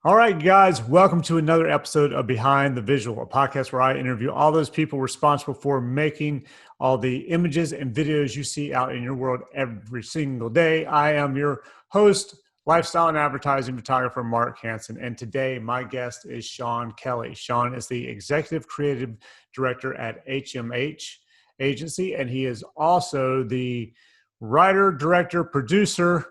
All right, guys, welcome to another episode of Behind the Visual, a podcast where I interview all those people responsible for making all the images and videos you see out in your world every single day. I am your host, lifestyle and advertising photographer, Mark Hansen. And today, my guest is Shawn Kelley. Shawn is the executive creative director at HMH agency, and he is also the writer, director, producer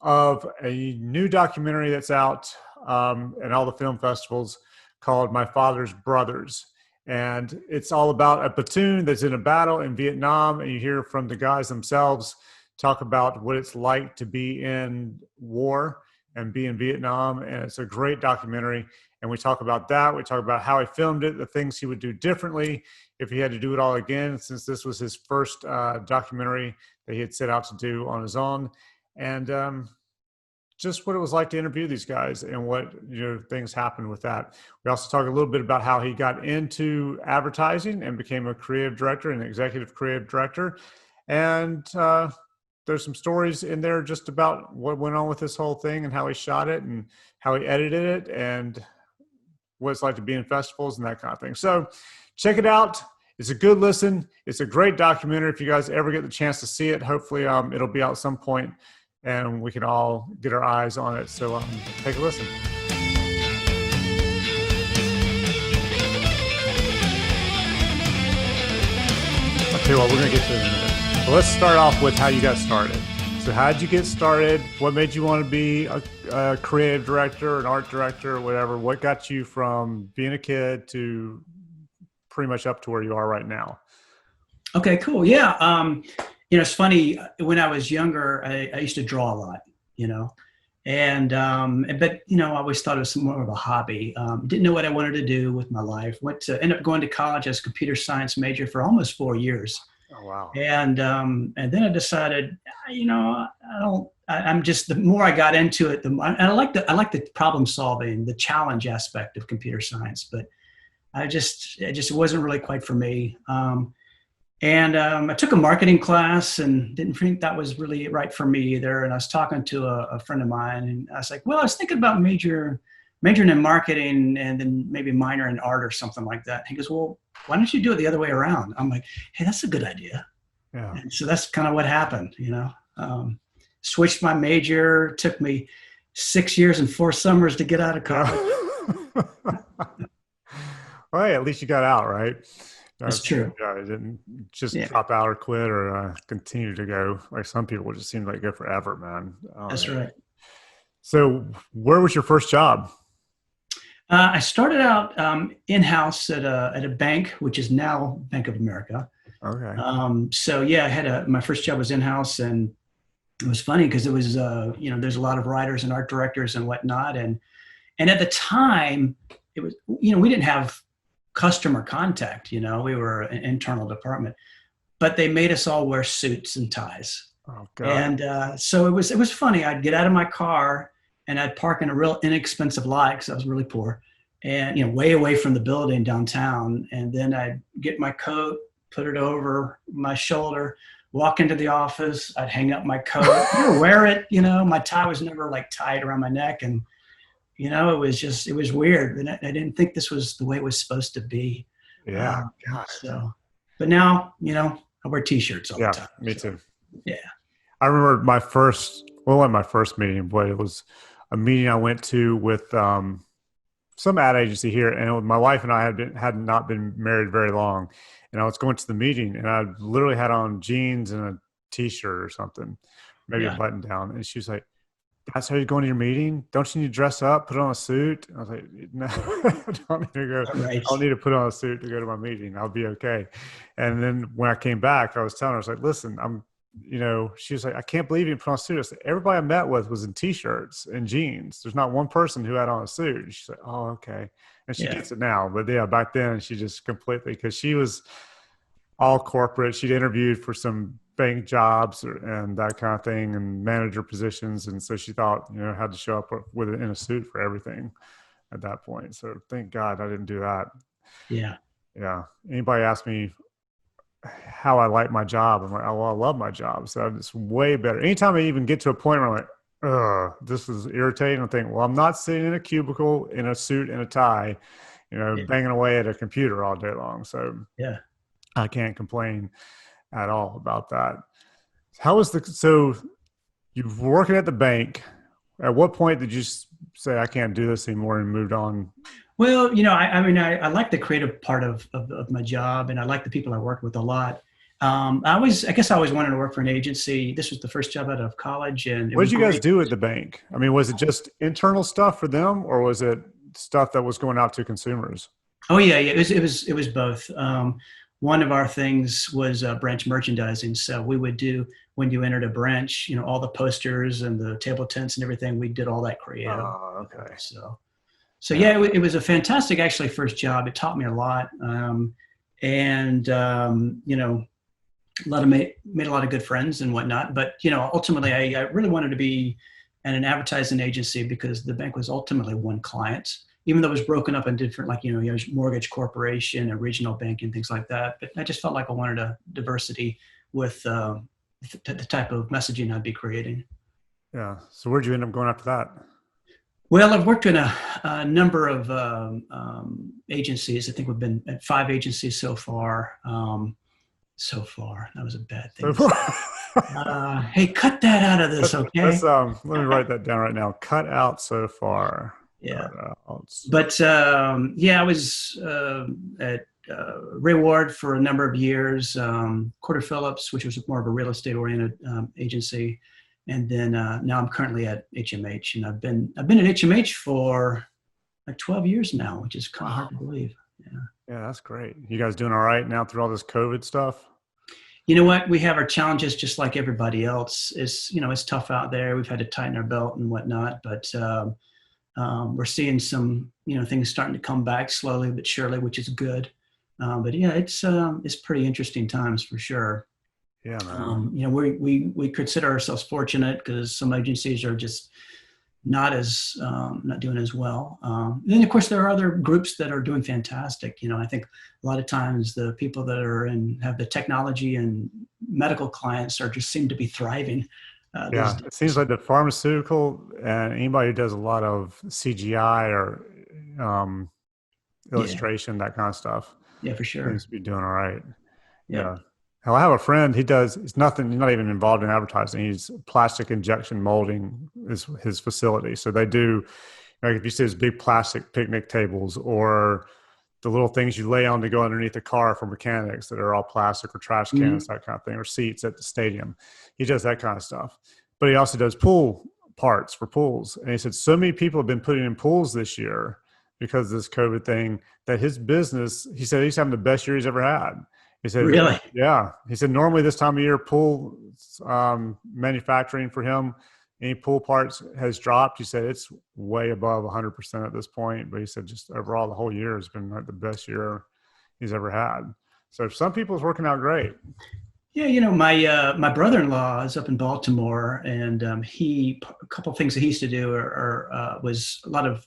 of a new documentary that's out and all the film festivals called My Father's Brothers. And it's all about a platoon that's in a battle in Vietnam. And you hear from the guys themselves talk about what it's like to be in war and be in Vietnam. And it's a great documentary. And we talk about that. We talk about how he filmed it, the things he would do differently if he had to do it all again, since this was his first documentary that he had set out to do on his own. And just what it was like to interview these guys and what things happened with that. We also talk a little bit about how he got into advertising and became a creative director and executive creative director. And there's some stories in there just about what went on with this whole thing and how he shot it and how he edited it and what it's like to be in festivals and that kind of thing. So check it out. It's a good listen. It's a great documentary. If you guys ever get the chance to see it, hopefully it'll be out at some point and we can all get our eyes on it. So take a listen. I'll tell you what, we're going to get to it in a minute. So let's start off with how you got started. So how did you get started? What made you want to be a creative director, an art director, or whatever? What got you from being a kid to pretty much up to where you are right now? Okay, cool. Yeah. It's funny, when I was younger, I used to draw a lot, but I always thought it was more of a hobby. Didn't know what I wanted to do with my life. Ended up going to college as a computer science major for almost 4 years. Oh, wow. And then I decided, I'm just, the more I got into it, the more, and I like the problem solving, the challenge aspect of computer science, but it just wasn't really quite for me. I took a marketing class and didn't think that was really right for me either. And I was talking to a friend of mine and I was like, well, I was thinking about majoring in marketing and then maybe minor in art or something like that. He goes, well, why don't you do it the other way around? I'm like, hey, that's a good idea. Yeah. And so that's kind of what happened, switched my major. Took me 6 years and 4 summers to get out of college. Well, hey, at least you got out, right? That's true. Yeah, I didn't just drop out or quit or continue to go. Like some people just seem like go forever, man. That's right. So where was your first job? I started out in-house at a bank, which is now Bank of America. Okay. I had my first job was in-house, and it was funny because it was, there's a lot of writers and art directors and whatnot. And at the time it was, we didn't have customer contact, we were an internal department, but they made us all wear suits and ties. Oh, God. And so it was funny. I'd get out of my car and I'd park in a real inexpensive lot because I was really poor and, way away from the building downtown. And then I'd get my coat, put it over my shoulder, walk into the office. I'd hang up my coat, wear it, my tie was never like tied around my neck. And it was weird. And I didn't think this was the way it was supposed to be. Yeah. But now, I wear t-shirts all the time. Me too. Yeah. I remember my first meeting, but it was a meeting I went to with some ad agency here. And my wife and I had not been married very long. And I was going to the meeting and I literally had on jeans and a t-shirt or something, maybe a button down. And she was like, that's how you're going to your meeting? Don't you need to dress up, put on a suit? I was like, no, I don't need to go. Right. I don't need to put on a suit to go to my meeting. I'll be okay. And then when I came back, I was telling her, I was like, listen, she was like, I can't believe you put on a suit. I said, everybody I met with was in t-shirts and jeans. There's not one person who had on a suit. And she's like, oh, okay. And she gets it now. But yeah, back then she just completely, because she was all corporate. She'd interviewed for some bank jobs and that kind of thing and manager positions. And so she thought, had to show up in a suit for everything at that point. So thank God I didn't do that. Yeah. Yeah. Anybody ask me how I like my job, I'm like, oh, well, I love my job. So it's way better. Anytime I even get to a point where I'm like, This is irritating. I think, well, I'm not sitting in a cubicle in a suit and a tie, Yeah. banging away at a computer all day long. So Yeah. I can't complain at all about that. So you were working at the bank. At what point did you say, I can't do this anymore and moved on? Well, I mean, I like the creative part of my job, and I like the people I work with a lot. I guess I always wanted to work for an agency. This was the first job out of college, and it What was did you guys great. do at the bank? I mean, was it just internal stuff for them or was it stuff that was going out to consumers? Oh yeah, yeah. It was both. One of our things was branch merchandising. So we would do when you entered a branch, all the posters and the table tents and everything. We did all that creative. Okay. So Yeah. yeah, it was a fantastic actually first job. It taught me a lot, and a lot of made a lot of good friends and whatnot. But ultimately, I really wanted to be at an advertising agency because the bank was ultimately one client, even though it was broken up in different, like mortgage corporation, a regional bank, and things like that. But I just felt like I wanted a diversity with the type of messaging I'd be creating. Yeah. So where'd you end up going after that? Well, I've worked in a number of agencies. I think we've been at 5 agencies so far. That was a bad thing So to say. Hey, cut that out of this, let's okay? let me write that down right now. Cut out so far. Yeah. Cut out. But yeah, I was at Reward for a number of years, Porter Phillips, which was more of a real estate oriented agency. And then now I'm currently at HMH, and I've been at HMH for like 12 years now, which is kind of hard to believe. Yeah. Yeah, that's great. You guys doing all right now through all this COVID stuff? You know what? We have our challenges just like everybody else. It's tough out there. We've had to tighten our belt and whatnot, but we're seeing some, things starting to come back slowly but surely, which is good. But yeah, it's pretty interesting times for sure. Yeah, man. We consider ourselves fortunate because some agencies are just not doing as well. And then of course there are other groups that are doing fantastic. I think a lot of times the people that have the technology and medical clients seem to be thriving. Yeah, it seems like the pharmaceutical and anybody who does a lot of CGI or um, Yeah, illustration, that kind of stuff, yeah, for sure. seems to be doing all right. Yep. Yeah. Hell, I have a friend. He's nothing. He's not even involved in advertising. He's plastic injection molding is his facility. So they do, like if you see those big plastic picnic tables or the little things you lay on to go underneath the car for mechanics that are all plastic or trash Mhm. cans, that kind of thing, or seats at the stadium. He does that kind of stuff. But he also does pool parts for pools. And he said so many people have been putting in pools this year because of this COVID thing that his business, he said he's having the best year he's ever had. He said, Really? yeah. He said normally this time of year, pool manufacturing for him, any pool parts has dropped. He said it's way above 100% at this point. But he said just overall, the whole year has been like the best year he's ever had. So for some people, it's working out great. Yeah, my brother-in-law is up in Baltimore, and a couple of things that he used to do was a lot of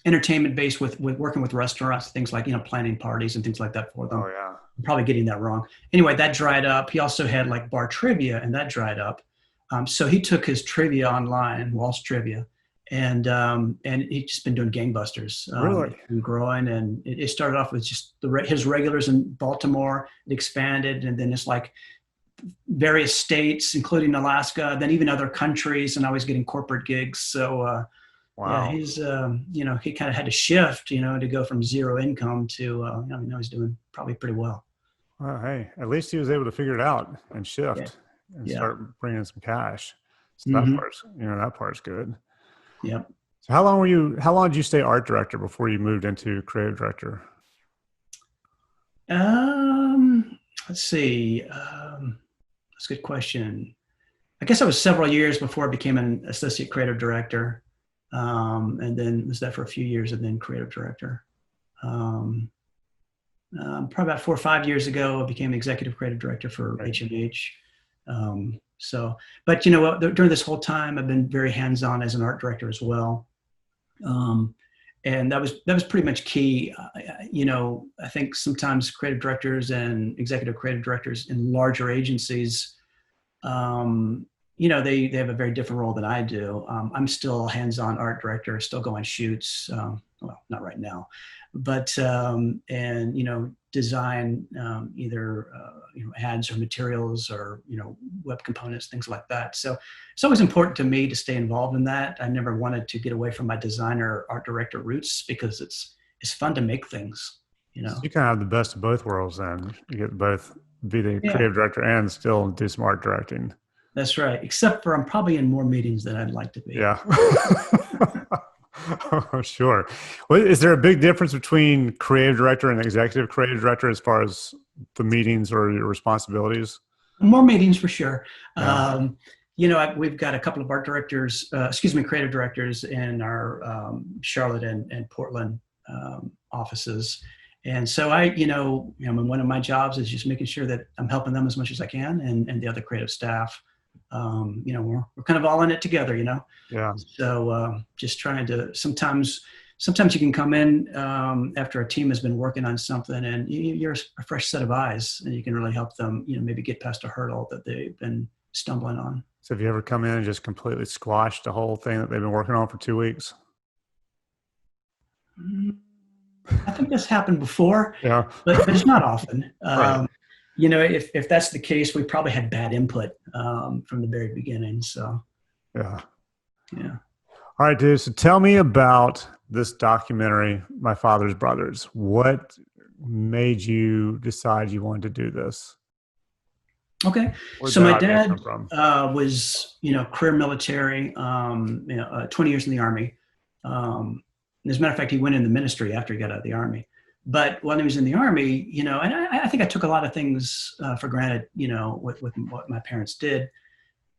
entertainment based with working with restaurants, things like planning parties and things like that for them. Oh yeah. I'm probably getting that wrong. Anyway, that dried up. He also had like bar trivia, and that dried up. So he took his trivia online, Walsh Trivia, and he's just been doing gangbusters. Really? And growing, and it started off with just his regulars in Baltimore. It expanded, and then it's like various states, including Alaska, then even other countries, and I was getting corporate gigs. So yeah, Wow. he kind of had to shift, to go from zero income to, now he's doing probably pretty well. Well, hey, at least he was able to figure it out and Yeah. shift and Yeah. start bringing in some cash. So Mm-hmm. that part's good. Yep. So how long did you stay art director before you moved into creative director? Let's see. That's a good question. I guess I was several years before I became an associate creative director. And then was that for a few years and then creative director. Probably about 4 or 5 years ago, I became executive creative director for Right. HMH. But you know what, during this whole time, I've been very hands-on as an art director as well. And that was pretty much key. I think sometimes creative directors and executive creative directors in larger agencies, they have a very different role than I do. I'm still a hands-on art director, still go on shoots. Well, not right now, but and design either ads or materials or web components, things like that. So it's always important to me to stay involved in that. I never wanted to get away from my designer art director roots because it's fun to make things. So you kind of have the best of both worlds then. You get both be the Yeah, creative director and still do some art directing. that's right. Except for I'm probably in more meetings than I'd like to be. Yeah. Oh, sure. Well, is there a big difference between creative director and executive creative director as far as the meetings or your responsibilities? More meetings for sure. Yeah. We've got a couple of art directors, creative directors in our Charlotte and Portland offices. And so one of my jobs is just making sure that I'm helping them as much as I can, and the other creative staff. We're kind of all in it together, Yeah. So just trying to sometimes you can come in after a team has been working on something, and you're a fresh set of eyes, and you can really help them, maybe get past a hurdle that they've been stumbling on. So have you ever come in and just completely squashed the whole thing that they've been working on for 2 weeks? I think this happened before, Yeah. but it's not often. Right. If that's the case, we probably had bad input from the very beginning. So, Yeah. yeah. All right, dude. So tell me about this documentary, My Father's Brothers. What made you decide you wanted to do this? Okay. Where'd So that my idea dad come from? was, career military, 20 years in the Army. As a matter of fact, he went in the ministry after he got out of the Army. But when he was in the Army, and I think I took a lot of things for granted, with what my parents did.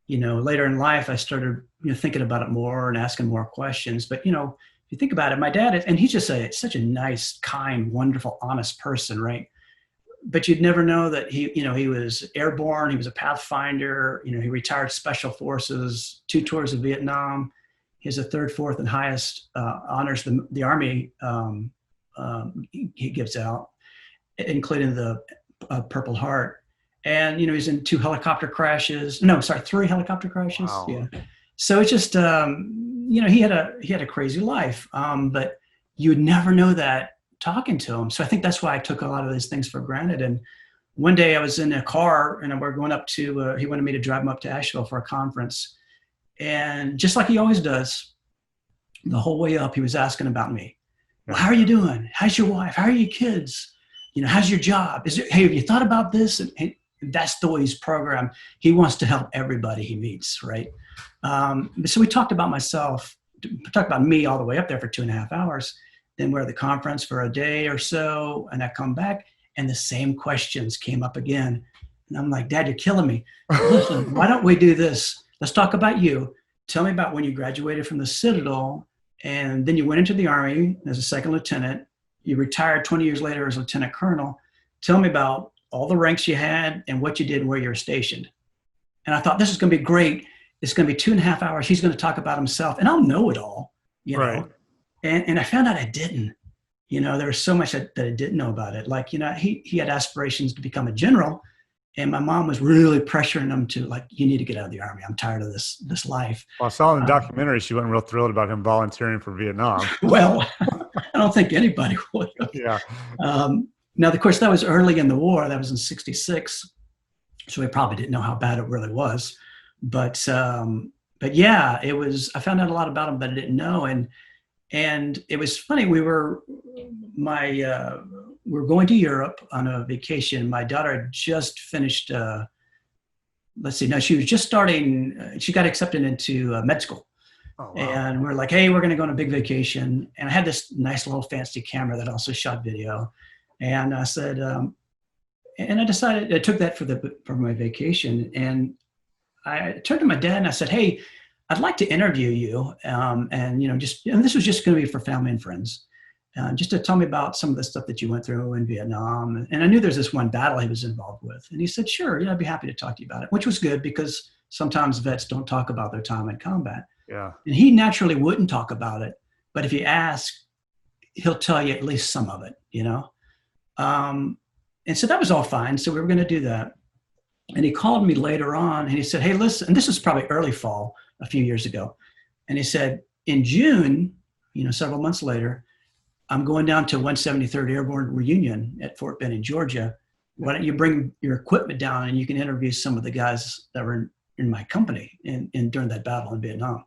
Later in life, I started, thinking about it more and asking more questions. But, if you think about it, my dad, and he's just such a nice, kind, wonderful, honest person, right? But you'd never know that he was airborne. He was a pathfinder. He retired Special Forces, 2 tours of Vietnam. He has a 3rd, 4th, and highest honors the Army he gives out, including the Purple Heart. And he's in 2 helicopter crashes. No, sorry, 3 helicopter crashes. Wow. Yeah. So it's just he had a crazy life, but you would never know that talking to him. So I think that's why I took a lot of these things for granted. And one day I was in a car and we're going up to, he wanted me to drive him up to Asheville for a conference. And just like he always does, the whole way up, he was asking about me. Well, how are you doing? How's your wife? How are your kids? How's your job? Hey, have you thought about this? And that's the way he's programmed. He wants to help everybody he meets, right? So we talked about me all the way up there for 2.5 hours. Then we're at the conference for a day or so, and I come back, and the same questions came up again. And I'm like, Dad, you're killing me. Listen, why don't we do this? Let's talk about you. Tell me about when you graduated from the Citadel, and then you went into the Army as a 2nd lieutenant. You retired 20 years later as lieutenant colonel. Tell me about all the ranks you had and what you did and where you were stationed. And I thought, this is going to be great. It's going to be 2.5 hours. He's going to talk about himself, and I'll know it all, Right. know. And I found out I didn't. There was so much that I didn't know about it. Like, he had aspirations to become a general, and my mom was really pressuring him to, like, you need to get out of the Army. I'm tired of this life. Well, I saw in the documentary she wasn't real thrilled about him volunteering for Vietnam. Well, I don't think anybody would. Yeah. Now, of course, that was early in the war. That was in '66, so we probably didn't know how bad it really was. But yeah, it was. I found out a lot about him that I didn't know, and it was funny. We were going to Europe on a vacation. My daughter had just finished. She was just starting. She got accepted into med school. Oh, wow. And we're like, hey, we're going to go on a big vacation. And I had this nice little fancy camera that also shot video. And I said, and I decided, I took that for my vacation. And I turned to my dad and I said, hey, I'd like to interview you. And this was just going to be for family and friends. Just to tell me about some of the stuff that you went through in Vietnam. And I knew there's this one battle he was involved with. And he said, sure, I'd be happy to talk to you about it, which was good because sometimes vets don't talk about their time in combat. Yeah. And he naturally wouldn't talk about it. But if you ask, he'll tell you at least some of it, And so that was all fine. So we were going to do that. And he called me later on and he said, hey, listen, and this was probably early fall a few years ago. And he said, in June, several months later, I'm going down to 173rd Airborne Reunion at Fort Benning, Georgia. Why don't you bring your equipment down and you can interview some of the guys that were in my company during that battle in Vietnam.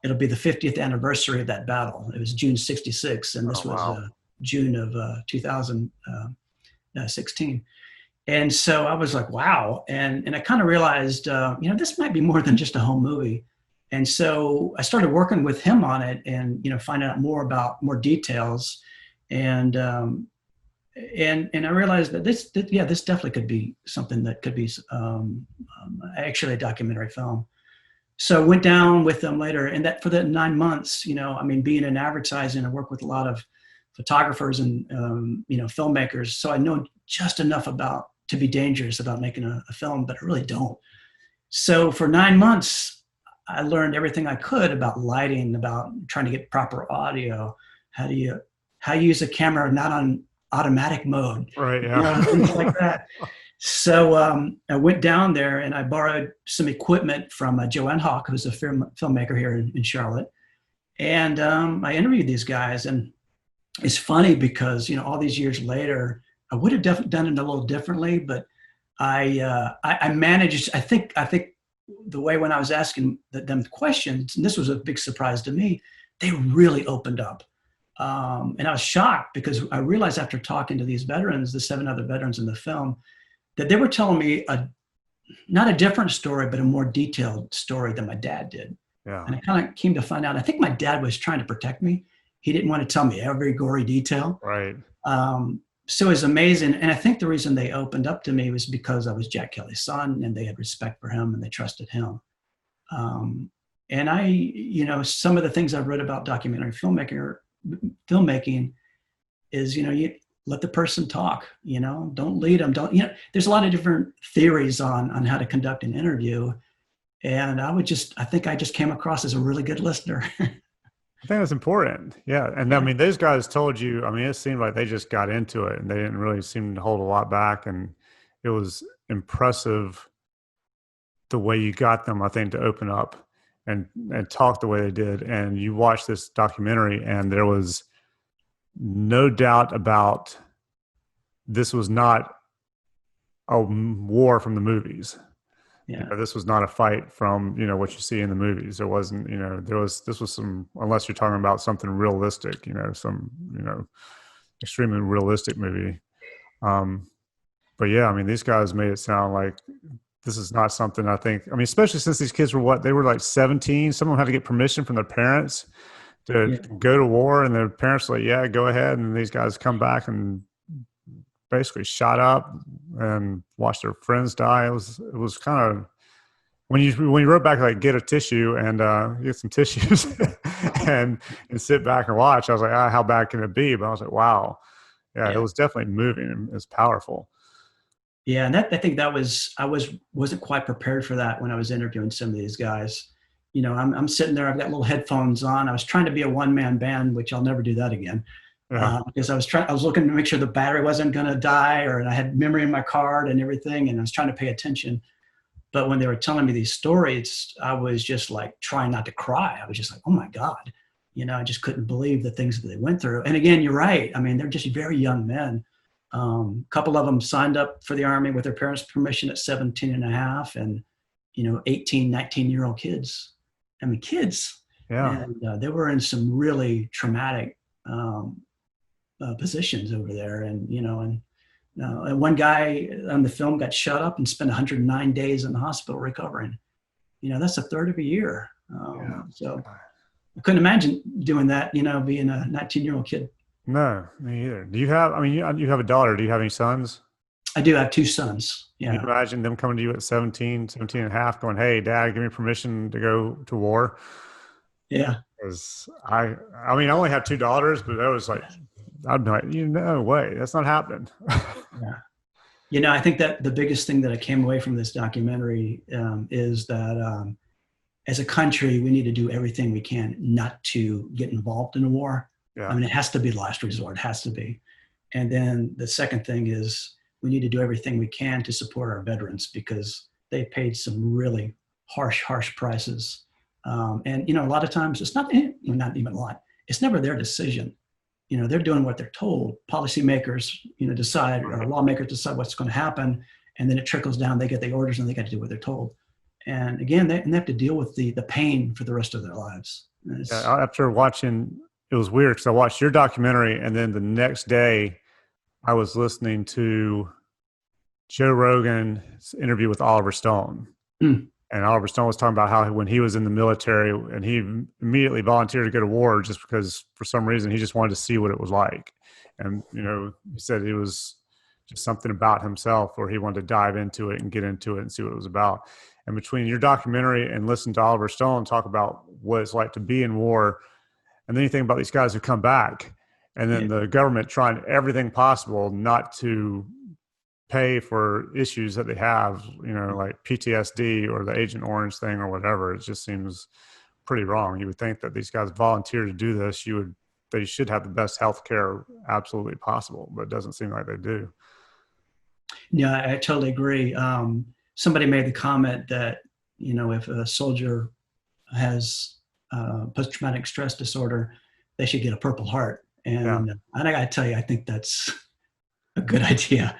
It'll be the 50th anniversary of that battle. It was June 66, and this was June of 2016. And so I was like, wow. And I kind of realized, this might be more than just a home movie. And so I started working with him on it and, finding out more details. And I realized that this definitely could be something that could be actually a documentary film. So I went down with them later, and that for the 9 months, being in advertising, I work with a lot of photographers and filmmakers. So I know just enough to be dangerous about making a film, but I really don't. So for 9 months, I learned everything I could about lighting, about trying to get proper audio, how you use a camera not on automatic mode, right? Yeah, things like that. So I went down there and I borrowed some equipment from Joanne Hawk, who's a filmmaker here in Charlotte, and I interviewed these guys. And it's funny because all these years later, I would have done it a little differently, but I managed. I think the way when I was asking them questions, and this was a big surprise to me, they really opened up. And I was shocked because I realized after talking to these veterans, the 7 other veterans in the film, that they were telling me not a different story, but a more detailed story than my dad did. Yeah. And I kind of came to find out, I think my dad was trying to protect me. He didn't want to tell me every gory detail. Right. So it was amazing. And I think the reason they opened up to me was because I was Jack Kelley's son and they had respect for him and they trusted him. And I, some of the things I've read about documentary filmmaking is, you let the person talk, don't lead them. There's a lot of different theories on how to conduct an interview. And I think I just came across as a really good listener. I think that's important. Yeah. And I mean, those guys told you, it seemed like they just got into it and they didn't really seem to hold a lot back. And it was impressive the way you got them, I think, to open up and talk the way they did. And you watched this documentary and there was no doubt about this was not a war from the movies. Yeah. This was not a fight from, what you see in the movies. There wasn't, this was some, unless you're talking about something realistic, some, extremely realistic movie. But yeah, these guys made it sound like this is not something I think, especially since these kids were they were like 17. Some of them had to get permission from their parents to go to war, and their parents were like, yeah, go ahead. And these guys come back and basically shot up and watched their friends die. It was kind of, when you wrote back, like, get a tissue and get some tissues and sit back and watch, I was like, how bad can it be? But I was like, wow. Yeah, it was definitely moving. It's powerful. Yeah. And I think that was, I wasn't quite prepared for that when I was interviewing some of these guys. I'm sitting there, I've got little headphones on. I was trying to be a one-man band, which I'll never do that again. Yeah. Because I was looking to make sure the battery wasn't going to die, or I had memory in my card and everything. And I was trying to pay attention. But when they were telling me these stories, I was just like trying not to cry. I was just like, oh my God, I just couldn't believe the things that they went through. And again, you're right. They're just very young men. A couple of them signed up for the Army with their parents' permission at 17 and a half and, 18, 19-year-old kids. Kids. Yeah. And they were in some really traumatic positions over there. And one guy on the film got shot up and spent 109 days in the hospital recovering. That's a third of a year. So I couldn't imagine doing that, being a 19-year-old kid. No, me either. Do you have, you have a daughter. Do you have any sons? I do have 2 sons. Yeah. Can you imagine them coming to you at 17 and a half going, hey, Dad, give me permission to go to war? Yeah. Because I only have 2 daughters, but that was like, I'd be like, no way, that's not happening. Yeah. I think that the biggest thing that I came away from this documentary is that as a country, we need to do everything we can not to get involved in a war. Yeah. It has to be the last resort. It has to be. And then the second thing is we need to do everything we can to support our veterans because they paid some really harsh prices. And, a lot of times it's not even a lot. It's never their decision. They're doing what they're told. Policymakers, decide, or lawmakers decide what's going to happen. And then it trickles down. They get the orders and they got to do what they're told. And again, they have to deal with the pain for the rest of their lives. Yeah, after watching, it was weird because I watched your documentary and then the next day I was listening to Joe Rogan's interview with Oliver Stone. Mm. And Oliver Stone was talking about how when he was in the military and he immediately volunteered to go to war just because for some reason he just wanted to see what it was like. And, he said it was just something about himself where he wanted to dive into it and get into it and see what it was about. And between your documentary and listening to Oliver Stone talk about what it's like to be in war, and then you think about these guys who come back and then the government trying everything possible not to pay for issues that they have, like PTSD or the Agent Orange thing or whatever. It just seems pretty wrong. You would think that these guys volunteer to do this. They should have the best health care absolutely possible, but it doesn't seem like they do. Yeah, I totally agree. Somebody made the comment that, if a soldier has post-traumatic stress disorder, they should get a Purple Heart. And I got to tell you, I think that's a good idea.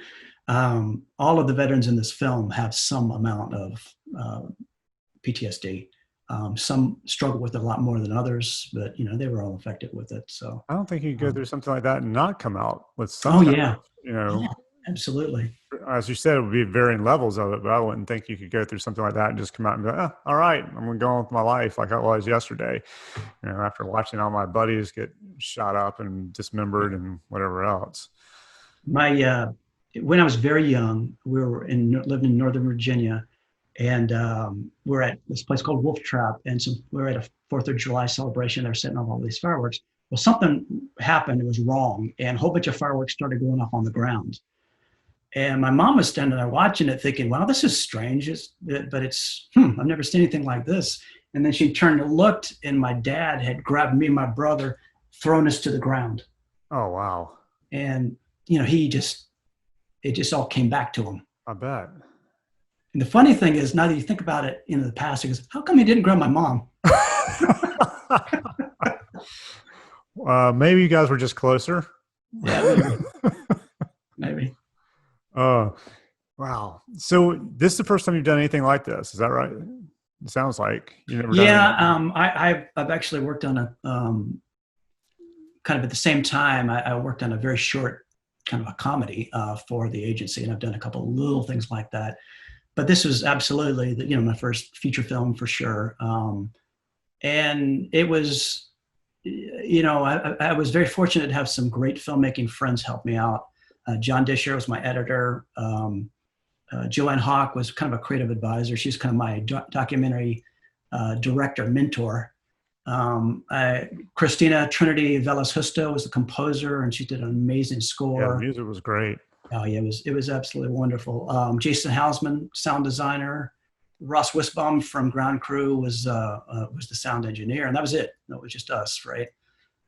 All of the veterans in this film have some amount of PTSD. Some struggle with it a lot more than others, but they were all affected with it. So I don't think you could go through something like that and not come out with some. Oh yeah, yeah, absolutely. As you said, it would be varying levels of it, but I wouldn't think you could go through something like that and just come out and go, all right, I'm going to go on with my life like I was yesterday. After watching all my buddies get shot up and dismembered and whatever else. When I was very young, we were living in Northern Virginia, and we're at this place called Wolf Trap, and so we're at a 4th of July celebration. They're setting off all these fireworks. Well, something happened. It was wrong, and a whole bunch of fireworks started going off on the ground. And my mom was standing there watching it thinking, wow, this is strange. But I've never seen anything like this. And then she turned and looked, and my dad had grabbed me and my brother, thrown us to the ground. Oh, wow. And, it just all came back to him. I bet. And the funny thing is, now that you think about it in the past, he goes, how come he didn't grab my mom? Maybe you guys were just closer. Yeah, maybe. Oh, wow. So this is the first time you've done anything like this. Is that right? It sounds like you never done anything. I've actually worked on a kind of at the same time. I worked on a very short kind of a comedy for the agency, and I've done a couple of little things like that. But this was absolutely my first feature film for sure. And it was, I was very fortunate to have some great filmmaking friends help me out. John Disher was my editor. Joanne Hawk was kind of a creative advisor. She's kind of my documentary director, mentor. Christina Trinity Velas Justo was the composer, and she did an amazing score. Yeah, the music was great. Oh yeah, it was absolutely wonderful. Jason Hausman, sound designer. Ross Wisbaum from Ground Crew was the sound engineer, and that was it. That was just us, right?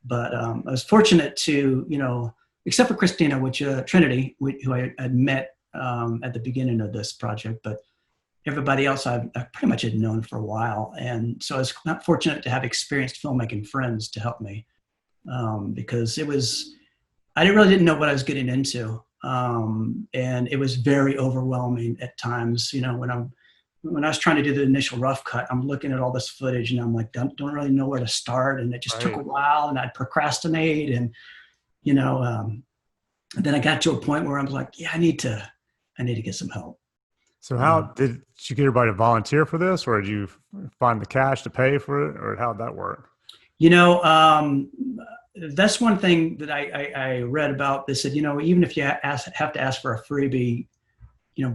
But I was fortunate to, except for Christina, Trinity, who I had met at the beginning of this project, but everybody else I pretty much had known for a while. And so I was not fortunate to have experienced filmmaking friends to help me because I really didn't know what I was getting into. And it was very overwhelming at times, when I was trying to do the initial rough cut, I'm looking at all this footage and I'm like, don't really know where to start. And it just took a while, and I'd procrastinate. And, then I got to a point where I was like, yeah, I need to get some help. So how did you get everybody to volunteer for this, or did you find the cash to pay for it, or how'd that work? That's one thing that I read about. They said, even if you have to ask for a freebie,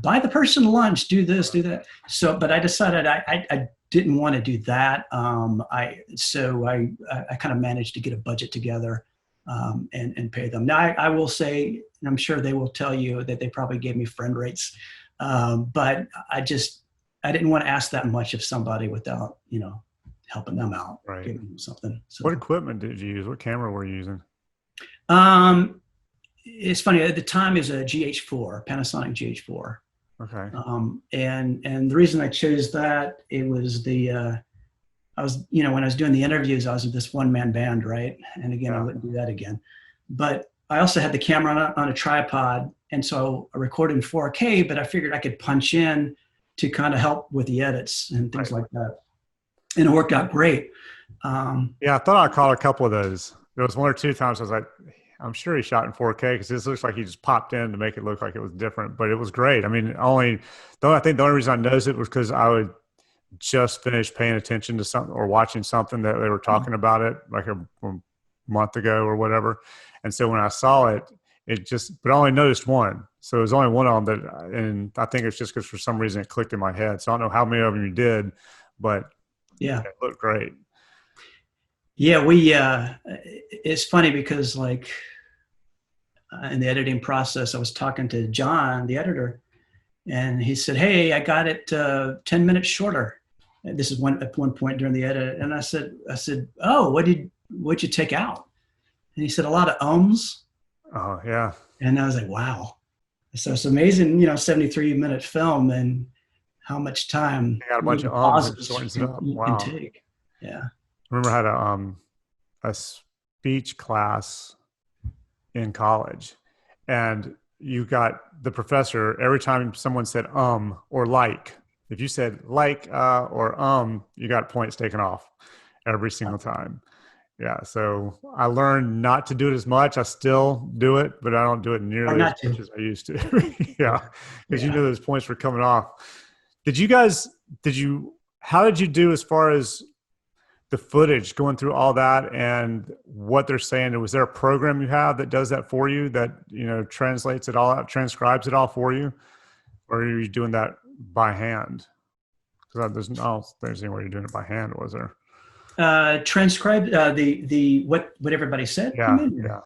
buy the person lunch, do this, do that. So, but I decided I didn't want to do that. I kind of managed to get a budget together and pay them. Now I will say, and I'm sure they will tell you that they probably gave me friend rates, but I didn't want to ask that much of somebody without helping them out, giving them something. So, what equipment did you use? What camera were you using? it's funny. At the time, it was a GH4, Panasonic GH4. Okay. And the reason I chose that, it was I was, when I was doing the interviews, I was with this one-man band, right? And again, I Yeah. wouldn't do that again. But I also had the camera on a tripod, and so I recorded in 4K, but I figured I could punch in to kind of help with the edits and things like that. And it worked out great. Yeah, I thought I caught a couple of those. There was one or two times I was like, I'm sure he shot in 4K because this looks like he just popped in to make it look like it was different, but it was great. I mean, I think the only reason I noticed it was because I would just finish paying attention to something or watching something that they were talking about it like a month ago or whatever. And so when I saw it, but I only noticed one. So it was only one of them and I think it's just because for some reason it clicked in my head. So I don't know how many of them you did, but yeah, it looked great. Yeah, it's funny because like in the editing process, I was talking to John, the editor, and he said, "Hey, I got it 10 minutes shorter." And this is at one point during the edit. And I said, "Oh, what'd you take out?" And he said, "A lot of ums." Oh yeah. And I was like, wow. So it's amazing, 73-minute film and how much time You got a bunch of pauses shortens it up. and Wow. take. Yeah. I remember I had a speech class in college, and you got the professor every time someone said or like. If you said like or you got points taken off every single time. Yeah, so I learned not to do it as much. I still do it, but I don't do it nearly as much as I used to. Yeah, because those points were coming off. How did you do as far as the footage, going through all that and what they're saying? Was there a program you have that does that for you, that translates it all out, transcribes it all for you, or are you doing that by hand? Because there's any way you're doing it by hand, was there? Transcribe the what everybody said. Yeah.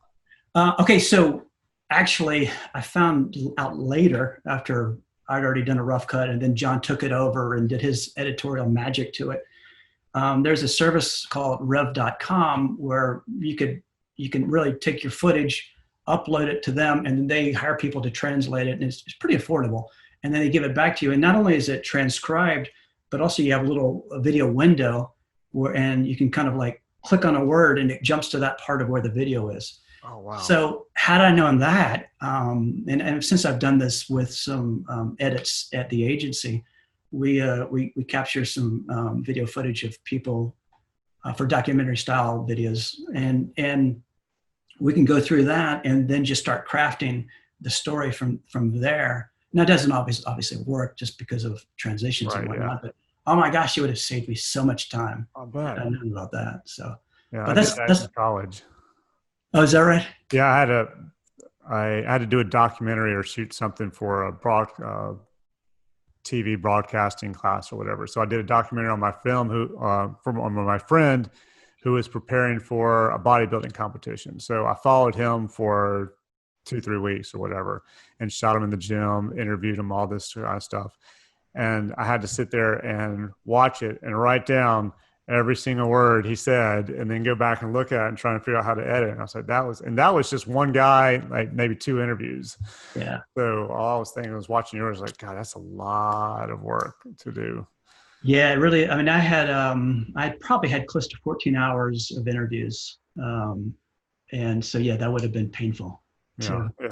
Okay, so actually, I found out later after I'd already done a rough cut, and then John took it over and did his editorial magic to it. There's a service called Rev.com where you can really take your footage, upload it to them, and then they hire people to translate it, and it's pretty affordable. And then they give it back to you, and not only is it transcribed, but also you have a video window and you can kind of like click on a word and it jumps to that part of where the video is. Oh, wow. So had I known that, and since I've done this with some edits at the agency, we capture some video footage of people for documentary style videos, and we can go through that and then just start crafting the story from there. Now, it doesn't obviously work just because of transitions and whatnot, but oh my gosh, it would have saved me so much time. I bet. I knew about that. So, yeah, but that's in college. Oh, is that right? Yeah, I had to do a documentary or shoot something for a TV broadcasting class or whatever. So I did a documentary on my film on my friend who was preparing for a bodybuilding competition. So I followed him for 2-3 weeks or whatever and shot him in the gym, interviewed him, all this kind of stuff. And I had to sit there and watch it and write down every single word he said and then go back and look at it and try and figure out how to edit. And I was like, that was just one guy, like maybe 2 interviews. Yeah. So all I was thinking was watching yours, like, God, that's a lot of work to do. Yeah, really. I mean, I probably had close to 14 hours of interviews. And so, yeah, that would have been painful. Yeah. Did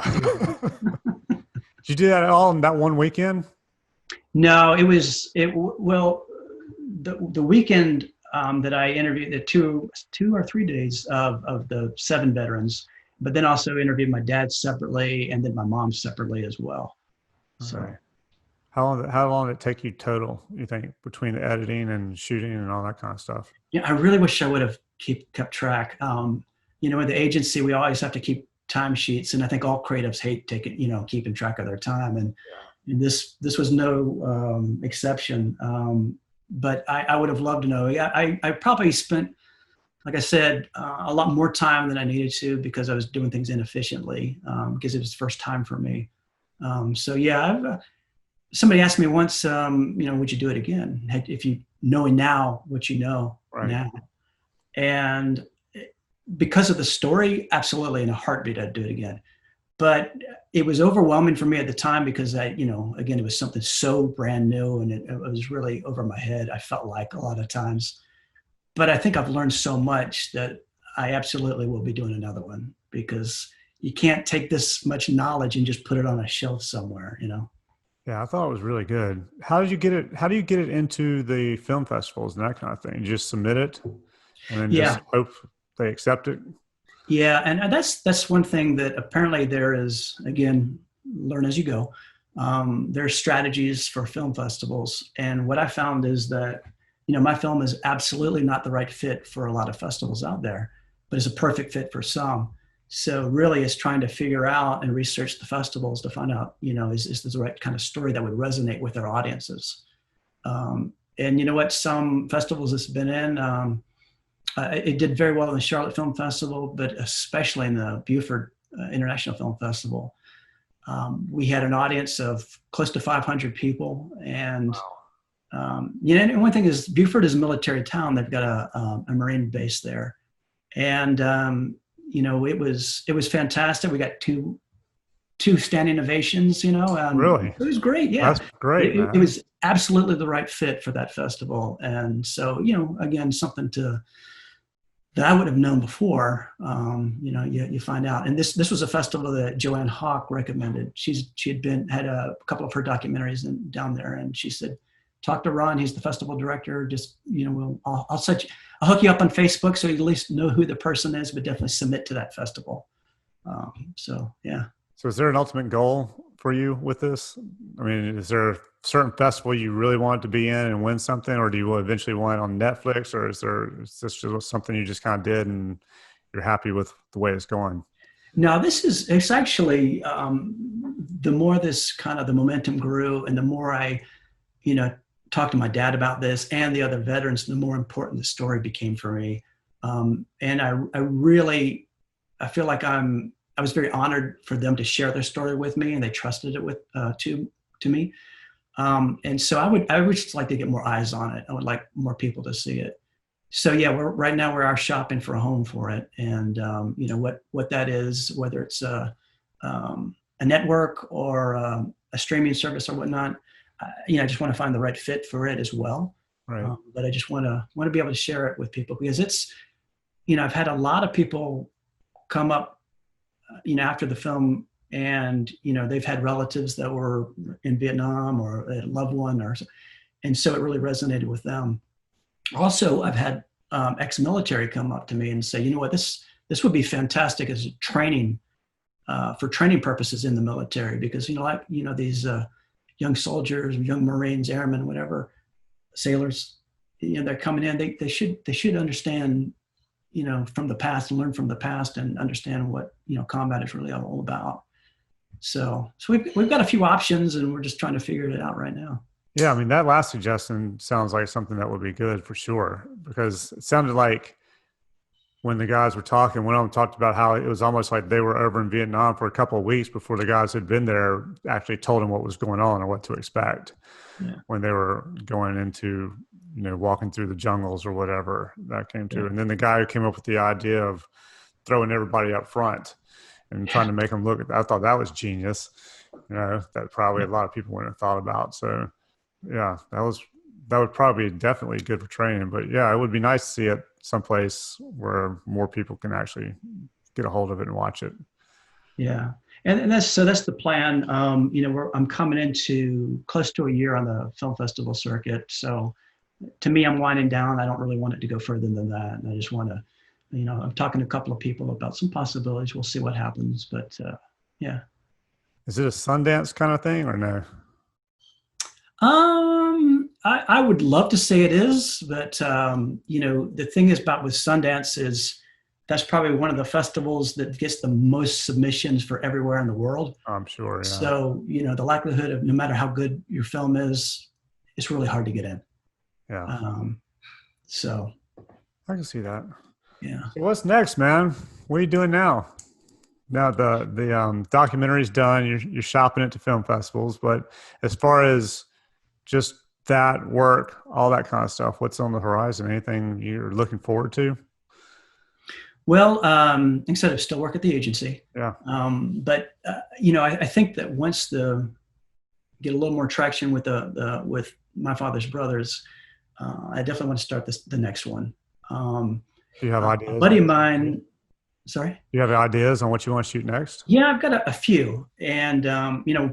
you do that at all in that one weekend? No, the weekend that I interviewed, the 2 or 3 days of the 7 veterans, but then also interviewed my dad separately and then my mom separately as well. So, okay. How long did it take you total, you think, between the editing and shooting and all that kind of stuff? Yeah, I really wish I would have kept track. In the agency, we always have to keep timesheets, and I think all creatives hate keeping track of their time, and this was no exception. But I would have loved to know. I probably spent, like I said, a lot more time than I needed to because I was doing things inefficiently because it was the first time for me. So yeah, somebody asked me once, would you do it again? If you knowing now what you know now, and because of the story, absolutely, in a heartbeat, I'd do it again. but it was overwhelming for me at the time because again, it was something so brand new and it was really over my head. I felt like a lot of times, but I think I've learned so much that I absolutely will be doing another one because you can't take this much knowledge and just put it on a shelf somewhere, Yeah, I thought it was really good. How did you get it? How do you get it into the film festivals and that kind of thing? You just submit it and then just Yeah. hope they accept it? Yeah. And that's one thing that apparently there is, again, learn as you go. There's strategies for film festivals. And what I found is that, my film is absolutely not the right fit for a lot of festivals out there, but it's a perfect fit for some. So really it's trying to figure out and research the festivals to find out, is this the right kind of story that would resonate with their audiences? And you know what, some festivals it's been in, it did very well in the Charlotte Film Festival, but especially in the Beaufort International Film Festival. We had an audience of close to 500 people. And, and one thing is Beaufort is a military town. They've got a Marine base there. And, it was fantastic. We got two standing ovations, Really? it was great. Yeah. That's great, It man. was absolutely the right fit for that festival. And so, again, something that I would have known before, you find out. And this was a festival that Joanne Hawk recommended. She had a couple of her documentaries down there, and she said, talk to Ron. He's the festival director. Just, I'll hook you up on Facebook so you at least know who the person is, but definitely submit to that festival. So, yeah. So is there an ultimate goal for you with this? I mean, is there a certain festival you really want to be in and win something, or do you eventually want it on Netflix, or is this just something you just kind of did and you're happy with the way it's going? No, it's actually, the more this kind of the momentum grew and the more I, talked to my dad about this and the other veterans, the more important the story became for me. And I feel like I was very honored for them to share their story with me, and they trusted it to me. And so I would just like to get more eyes on it. I would like more people to see it. So yeah, right now we are shopping for a home for it, and what that is, whether it's a network or a streaming service or whatnot. I just want to find the right fit for it as well. Right. But I just want to be able to share it with people because it's, I've had a lot of people come up, after the film, and they've had relatives that were in Vietnam or a loved one, and so it really resonated with them. Also, I've had ex-military come up to me and say, this would be fantastic as a training for training purposes in the military, because these young soldiers, young Marines, airmen, whatever, sailors, they're coming in. They should understand, from the past and learn from the past and understand what combat is really all about. So we've got a few options, and we're just trying to figure it out right now. Yeah, I mean, that last suggestion sounds like something that would be good for sure, because it sounded like when the guys were talking, one of them talked about how it was almost like they were over in Vietnam for a couple of weeks before the guys who'd been there actually told them what was going on or what to expect when they were going into, walking through the jungles or whatever that came to. And then the guy who came up with the idea of throwing everybody up front and trying to make them look at that, I thought that was genius. That probably a lot of people wouldn't have thought about. So yeah, that would probably be definitely good for training. But yeah, it would be nice to see it someplace where more people can actually get a hold of it and watch it. Yeah. And that's the plan. I'm coming into close to a year on the film festival circuit. So to me, I'm winding down. I don't really want it to go further than that. And I just want to, I'm talking to a couple of people about some possibilities. We'll see what happens. But yeah. Is it a Sundance kind of thing or no? I would love to say it is, but the thing is about with Sundance is that's probably one of the festivals that gets the most submissions for everywhere in the world. I'm sure. Yeah. So, the likelihood of no matter how good your film is, it's really hard to get in. Yeah. So I can see that. Yeah. So what's next, man? What are you doing now? Now the documentary's done. You're shopping it to film festivals, but as far as just that work, all that kind of stuff, what's on the horizon? Anything you're looking forward to? Well, like I said, I still work at the agency. Yeah. But I think that once get a little more traction with with my father's brothers, I definitely want to start the next one. Do you have A ideas? buddy of mine, sorry. Do you have ideas on what you want to shoot next? Yeah, I've got a few, and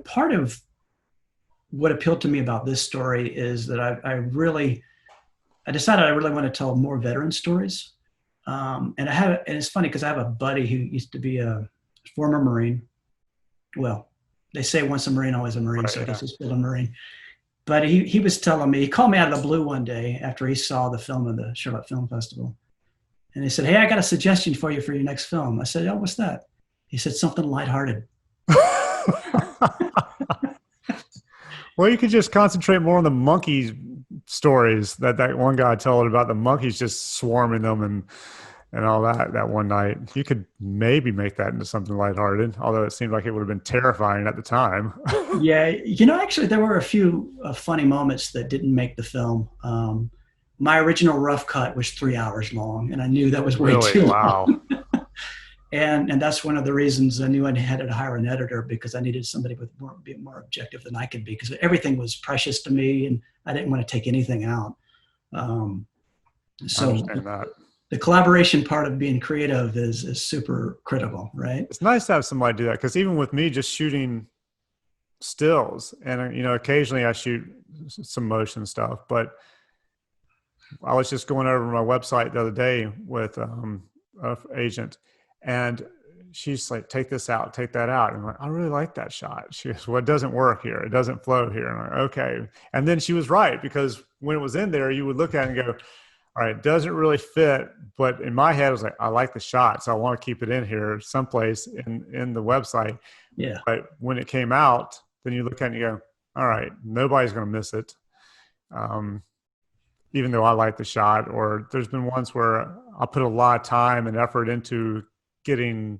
part of what appealed to me about this story is that I decided I really want to tell more veteran stories. And it's funny because I have a buddy who used to be a former Marine. Well, they say once a Marine, always a Marine. Right, So I yeah. guess he's still a Marine. But he was telling me, he called me out of the blue one day after he saw the film of the Charlotte Film Festival. And he said, "Hey, I got a suggestion for you for your next film." I said, "Oh, what's that?" He said, "Something lighthearted." Well, you could just concentrate more on the monkey stories that one guy told about the monkeys just swarming them and all that one night. You could maybe make that into something lighthearted, although it seemed like it would have been terrifying at the time. Yeah, actually, there were a few funny moments that didn't make the film. My original rough cut was 3 hours long, and I knew that was way Really? too Wow. long. And that's one of the reasons I knew I had to hire an editor, because I needed somebody with be more objective than I could be, because everything was precious to me, and I didn't want to take anything out. I understand that. The collaboration part of being creative is super critical, right? It's nice to have somebody do that, because even with me just shooting stills, and occasionally I shoot some motion stuff, but I was just going over my website the other day with an agent, and she's like, "Take this out, take that out." And I'm like, "I really like that shot." She goes, "Well, it doesn't work here. It doesn't flow here." And I'm like, "Okay." And then she was right, because when it was in there, you would look at it and go, "All right, it doesn't really fit." But in my head, I was like, "I like the shot, so I want to keep it in here someplace in the website." Yeah. But when it came out, then you look at it and you go, "All right, nobody's going to miss it." Even though I like the shot. Or there's been ones where I put a lot of time and effort into getting,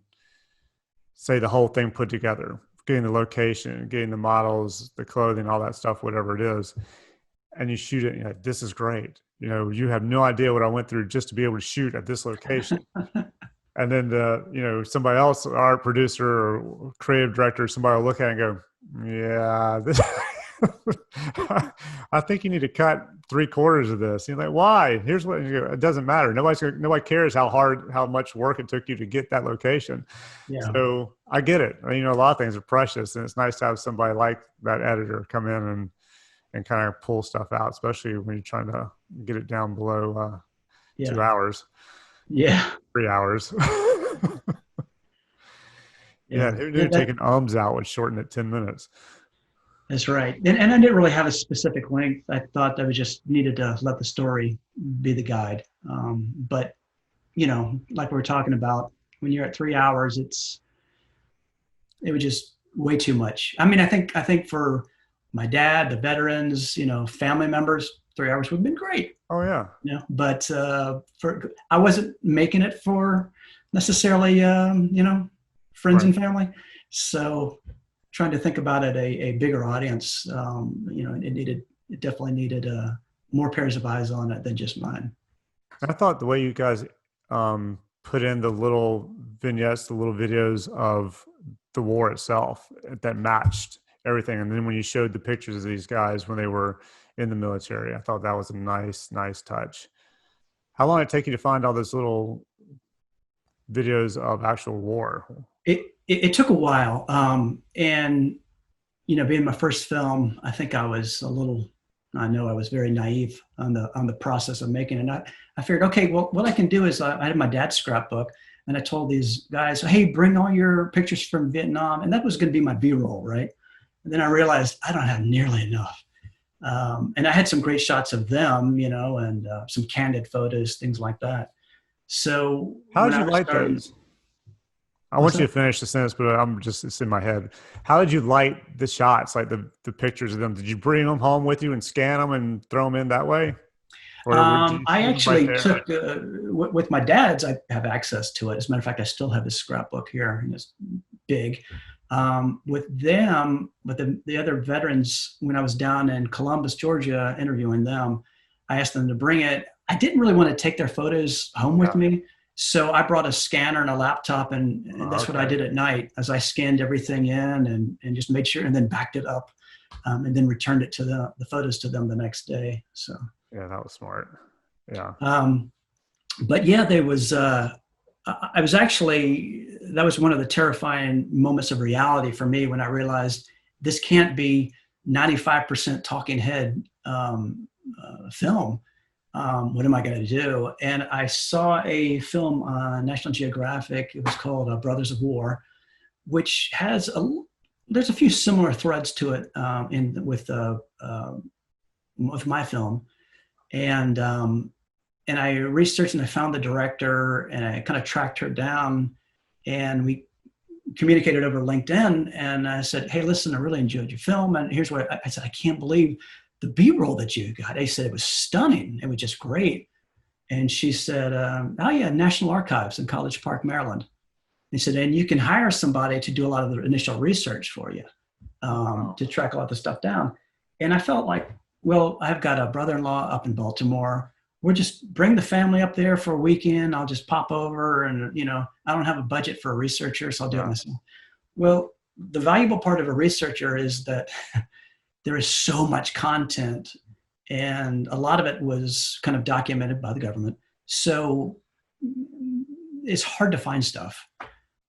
say, the whole thing put together, getting the location, getting the models, the clothing, all that stuff, whatever it is. And you shoot it and you're like, "This is great. You have no idea what I went through just to be able to shoot at this location." And then somebody else, art producer or creative director, somebody will look at it and go, "Yeah, this I think you need to cut 3/4 of this." You're like, "Why?" Here's what it doesn't matter. Nobody cares how much work it took you to get that location. Yeah. So I get it. A lot of things are precious, and it's nice to have somebody like that editor come in and kind of pull stuff out, especially when you're trying to get it down below 2 hours. Yeah. 3 hours. Yeah. Who knew taking ums out would shorten it 10 minutes? That's right. And I didn't really have a specific length. I thought I just needed to let the story be the guide. But, like we were talking about, when you're at 3 hours, it was just way too much. I mean, I think for my dad, the veterans, family members, 3 hours would have been great. Oh yeah. But I wasn't making it for necessarily, friends and family. So trying to think about it, a bigger audience, it definitely needed more pairs of eyes on it than just mine. I thought the way you guys put in the little vignettes, the little videos of the war itself that matched everything. And then when you showed the pictures of these guys when they were in the military, I thought that was a nice touch. How long did it take you to find all those little videos of actual war? It took a while. And, being my first film, I think I was I know I was very naive on the process of making it. And I figured, okay, well, what I can do is I had my dad's scrapbook, and I told these guys, "Hey, bring all your pictures from Vietnam." And that was going to be my B-roll, right? And then I realized I don't have nearly enough. And I had some great shots of them, and some candid photos, things like that. So how did you light those? I want you to finish the sentence, but it's in my head. How did you light the shots, like the pictures of them? Did you bring them home with you and scan them and throw them in that way? Or I actually took, with my dad's, I have access to it. As a matter of fact, I still have his scrapbook here, and it's big. With them, with the other veterans, when I was down in Columbus, Georgia, interviewing them, I asked them to bring it. I didn't really want to take their photos home with me. So I brought a scanner and a laptop, and that's what I did at night as I scanned everything in and just made sure, and then backed it up, and then returned it to the photos to them the next day. So yeah, that was smart. Yeah. But yeah, there was, I was actually, that was one of the terrifying moments of reality for me when I realized this can't be 95% talking head film. What am I going to do? And I saw a film on National Geographic. It was called Brothers of War, which has there's a few similar threads to it with my film. And I researched and I found the director and I kind of tracked her down, and we communicated over LinkedIn. And I said, hey, listen, I really enjoyed your film. And here's what I said: I can't believe the B-roll that you got. They said it was stunning. It was just great. And she said, oh yeah, National Archives in College Park, Maryland. He said, and you can hire somebody to do a lot of the initial research for you, to track a lot of the stuff down. And I felt like, well, I've got a brother-in-law up in Baltimore. We'll just bring the family up there for a weekend. I'll just pop over, and, I don't have a budget for a researcher, so I'll do it myself. Well, the valuable part of a researcher is that there is so much content, and a lot of it was kind of documented by the government. So it's hard to find stuff.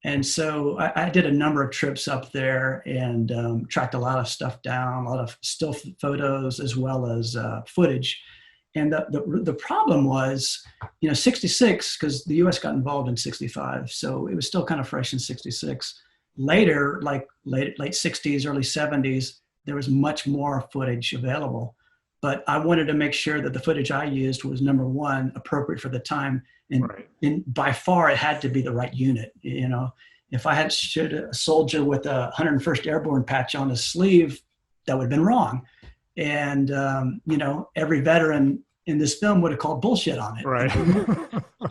And so I did a number of trips up there and tracked a lot of stuff down, a lot of still photos as well as footage. And the problem was, 66, because the U.S. got involved in 65. So it was still kind of fresh in 66. Later, like late 60s, early 70s, there was much more footage available. But I wanted to make sure that the footage I used was, number one, appropriate for the time. And by far, it had to be the right unit. If I had shot a soldier with a 101st Airborne patch on his sleeve, that would have been wrong. And, every veteran in this film would have called bullshit on it. Right.